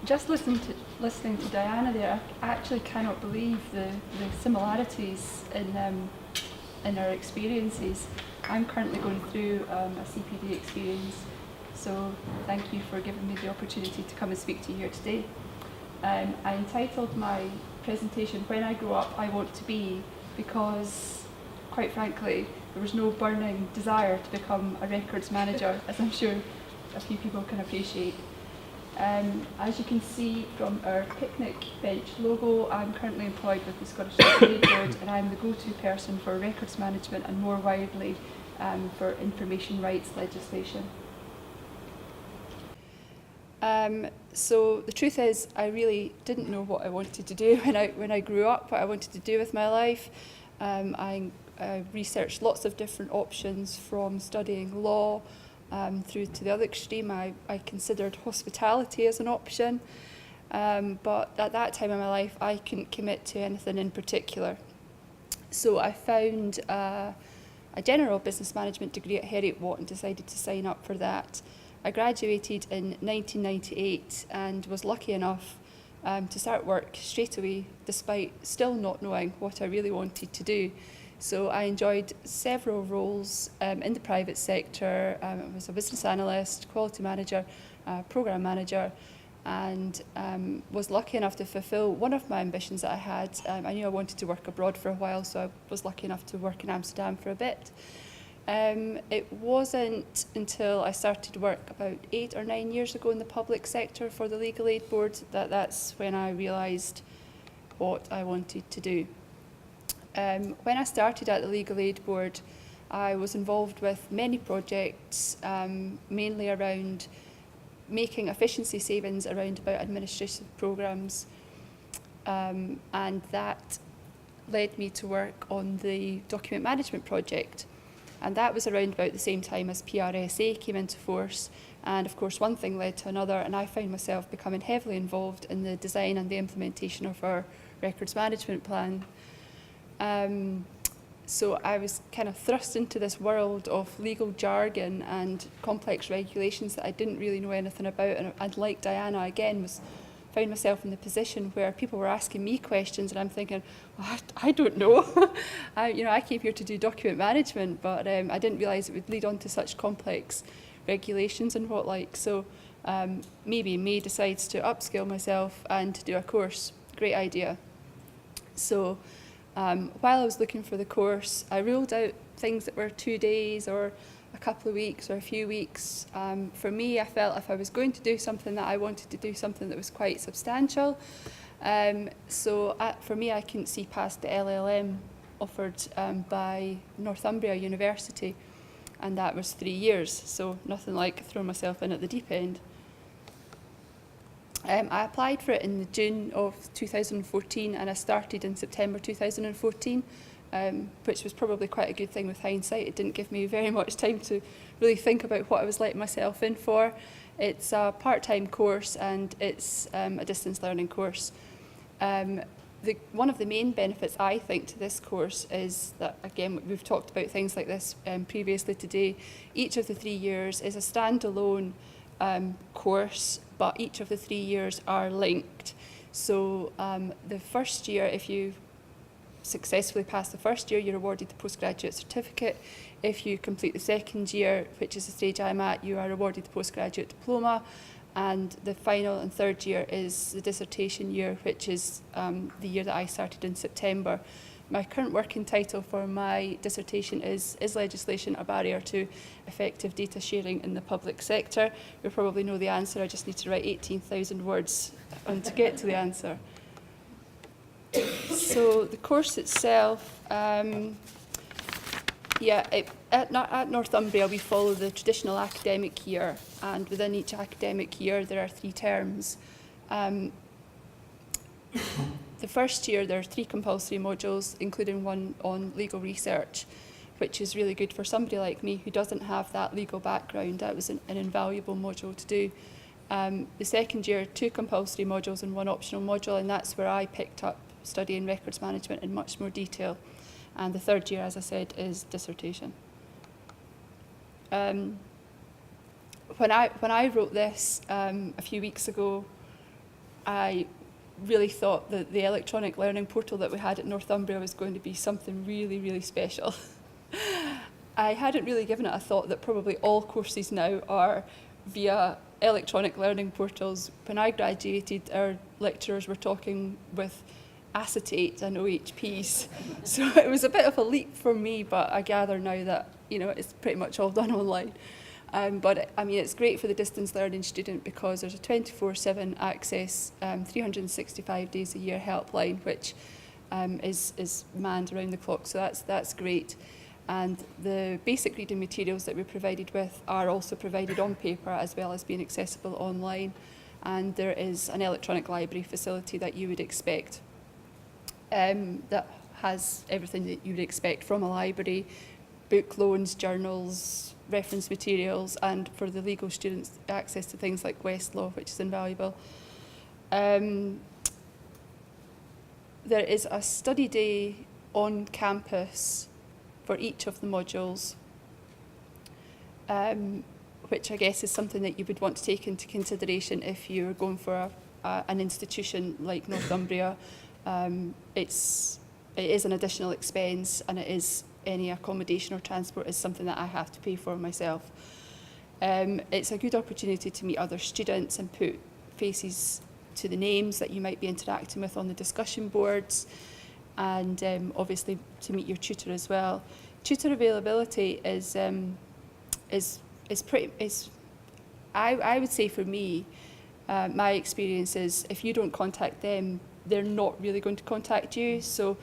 Just listening to Diana there, I actually cannot believe the similarities in our experiences. I'm currently going through a CPD experience, so thank you for giving me the opportunity to come and speak to you here today. I entitled my presentation, "When I Grow Up, I Want to Be," because, quite frankly, there was no burning desire to become a records manager, as I'm sure a few people can appreciate. As you can see from our picnic bench logo, I'm currently employed with the Scottish Legal Aid Board, and I'm the go-to person for records management and more widely for information rights legislation. So the truth is, I really didn't know what I wanted to do when I grew up, what I wanted to do with my life. I researched lots of different options, from studying law through to the other extreme. I considered hospitality as an option, but at that time in my life I couldn't commit to anything in particular. So I found a general business management degree at Heriot-Watt and decided to sign up for that. I graduated in 1998 and was lucky enough to start work straight away, despite still not knowing what I really wanted to do. So I enjoyed several roles in the private sector. I was a business analyst, quality manager, programme manager, and was lucky enough to fulfil one of my ambitions that I had. I knew I wanted to work abroad for a while, so I was lucky enough to work in Amsterdam for a bit. It wasn't until I started work about 8 or 9 years ago in the public sector for the Legal Aid Board that's when I realised what I wanted to do. When I started at the Legal Aid Board, I was involved with many projects, mainly around making efficiency savings around about administrative programmes, and that led me to work on the document management project. And that was around about the same time as PRSA came into force. And of course, one thing led to another, and I found myself becoming heavily involved in the design and the implementation of our records management plan. So I was kind of thrust into this world of legal jargon and complex regulations that I didn't really know anything about. And like Diana, again, found myself in the position where people were asking me questions and I'm thinking, well, I don't know. I came here to do document management, but I didn't realise it would lead on to such complex regulations and what like. So maybe May decides to upskill myself and to do a course. Great idea. So while I was looking for the course, I ruled out things that were 2 days or a couple of weeks or a few weeks. For me, I felt if I was going to do something, that I wanted to do something that was quite substantial. So for me, I couldn't see past the LLM offered by Northumbria University, and that was 3 years, so nothing like throwing myself in at the deep end. I applied for it in June of 2014 and I started in September 2014, which was probably quite a good thing with hindsight. It didn't give me very much time to really think about what I was letting myself in for. It's a part-time course and it's a distance learning course. One of the main benefits, I think, to this course is that, again, we've talked about things like this previously today. Each of the 3 years is a standalone course, but each of the 3 years are linked. So the first year, if you successfully pass the first year, you're awarded the postgraduate certificate. If you complete the second year, which is the stage I'm at, you are awarded the postgraduate diploma. And the final and third year is the dissertation year, which is the year that I started in September. My current working title for my dissertation is legislation a barrier to effective data sharing in the public sector? You probably know the answer. I just need to write 18,000 words to get to the answer. So the course itself, at Northumbria we follow the traditional academic year, and within each academic year there are 3 terms. The first year there are 3 compulsory modules, including one on legal research, which is really good for somebody like me who doesn't have that legal background. That was an invaluable module to do. The second year, 2 compulsory modules and 1 optional module, and that's where I picked up studying records management in much more detail. And the third year, as I said, is dissertation. When I wrote this a few weeks ago, I really thought that the electronic learning portal that we had at Northumbria was going to be something really, really special. I hadn't really given it a thought that probably all courses now are via electronic learning portals. When I graduated, our lecturers were talking with acetate and OHPs. So it was a bit of a leap for me, but I gather now that, you know, it's pretty much all done online. But I mean, it's great for the distance learning student because there's a 24/7 access, 365 days a year helpline, which is manned around the clock. So that's great. And the basic reading materials that we're provided with are also provided on paper as well as being accessible online. And there is an electronic library facility that you would expect that has everything that you would expect from a library: book loans, journals, reference materials, and for the legal students, access to things like Westlaw, which is invaluable. There is a study day on campus for each of the modules, which I guess is something that you would want to take into consideration if you're going for an institution like Northumbria. It is an additional expense, and it is any accommodation or transport is something that I have to pay for myself. It's a good opportunity to meet other students and put faces to the names that you might be interacting with on the discussion boards, and obviously to meet your tutor as well. Tutor availability is I would say for me, my experience is if you don't contact them, they're not really going to contact you. So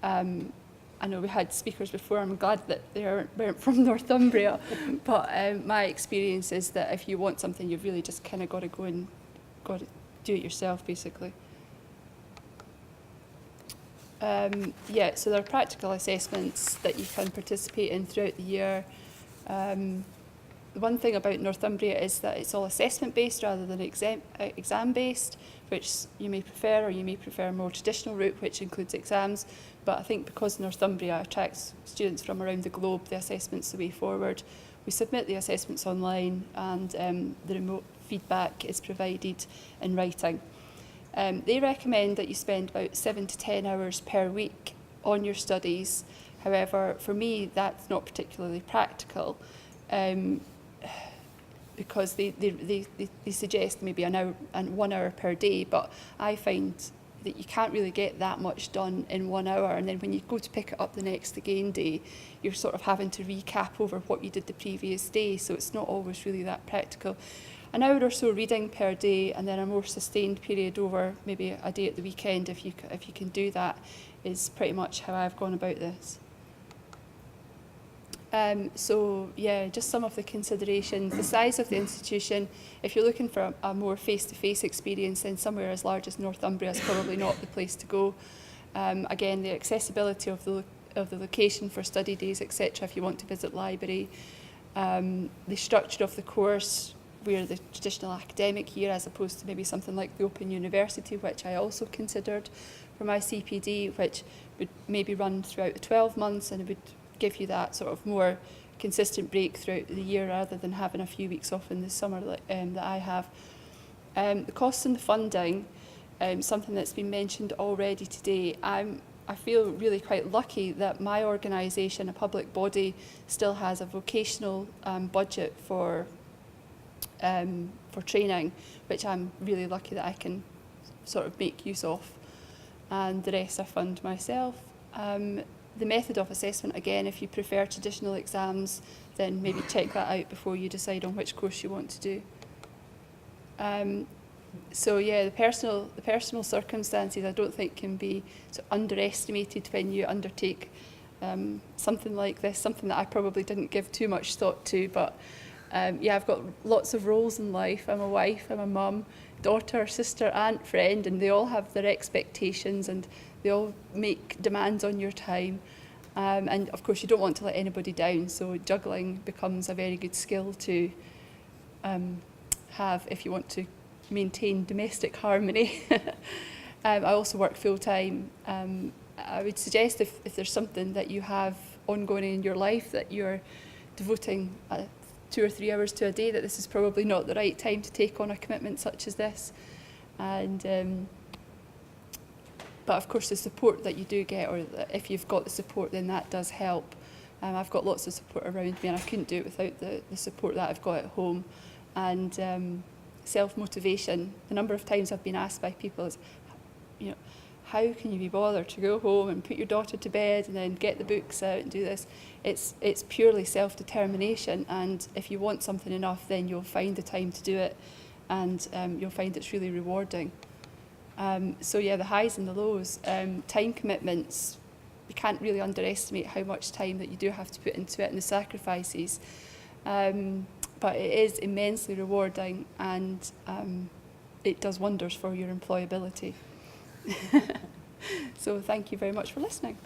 I know we had speakers before. I'm glad that they weren't from Northumbria, but my experience is that if you want something, you've really just kind of got to go and got to do it yourself, basically. Yeah, so there are practical assessments that you can participate in throughout the year. The one thing about Northumbria is that it's all assessment-based rather than exam-based, which you may prefer, or you may prefer a more traditional route, which includes exams. But I think because Northumbria attracts students from around the globe, the assessment's the way forward. We submit the assessments online, and the remote feedback is provided in writing. They recommend that you spend about 7 to 10 hours per week on your studies. However, for me, that's not particularly practical, because they suggest maybe an hour and 1 hour per day, but I find that you can't really get that much done in 1 hour, and then when you go to pick it up the next again day, you're sort of having to recap over what you did the previous day, so it's not always really that practical. An hour or so reading per day, and then a more sustained period over maybe a day at the weekend, if you can do that, is pretty much how I've gone about this. So yeah, just some of the considerations. The size of the institution, if you're looking for a more face-to-face experience, then somewhere as large as Northumbria is probably not the place to go. Again, the accessibility of the location for study days, etc., if you want to visit library. The structure of the course, where the traditional academic year, as opposed to maybe something like the Open University, which I also considered for my CPD, which would maybe run throughout the 12 months, and it would give you that sort of more consistent break throughout the year rather than having a few weeks off in the summer that I have. The costs and the funding, something that's been mentioned already today. I feel really quite lucky that my organisation, a public body, still has a vocational budget for training, which I'm really lucky that I can sort of make use of, and the rest I fund myself. The method of assessment, again, if you prefer traditional exams, then maybe check that out before you decide on which course you want to do. So yeah, the personal circumstances I don't think can be sort of underestimated when you undertake something like this, something that I probably didn't give too much thought to, but yeah, I've got lots of roles in life. I'm a wife, I'm a mum, daughter, sister, aunt, friend, and they all have their expectations and they all make demands on your time. And of course you don't want to let anybody down, so juggling becomes a very good skill to have if you want to maintain domestic harmony. I also work full-time. I would suggest if there's something that you have ongoing in your life that you're devoting 2 or 3 hours to a day, that this is probably not the right time to take on a commitment such as this. And but of course the support that you do get, or if you've got the support, then that does help. I've got lots of support around me, and I couldn't do it without the support that I've got at home. And self-motivation. The number of times I've been asked by people is, how can you be bothered to go home and put your daughter to bed and then get the books out and do this? It's purely self-determination, and if you want something enough, then you'll find the time to do it, and you'll find it's really rewarding. So yeah, the highs and the lows. Time commitments, you can't really underestimate how much time that you do have to put into it and the sacrifices. But it is immensely rewarding, and it does wonders for your employability. So thank you very much for listening.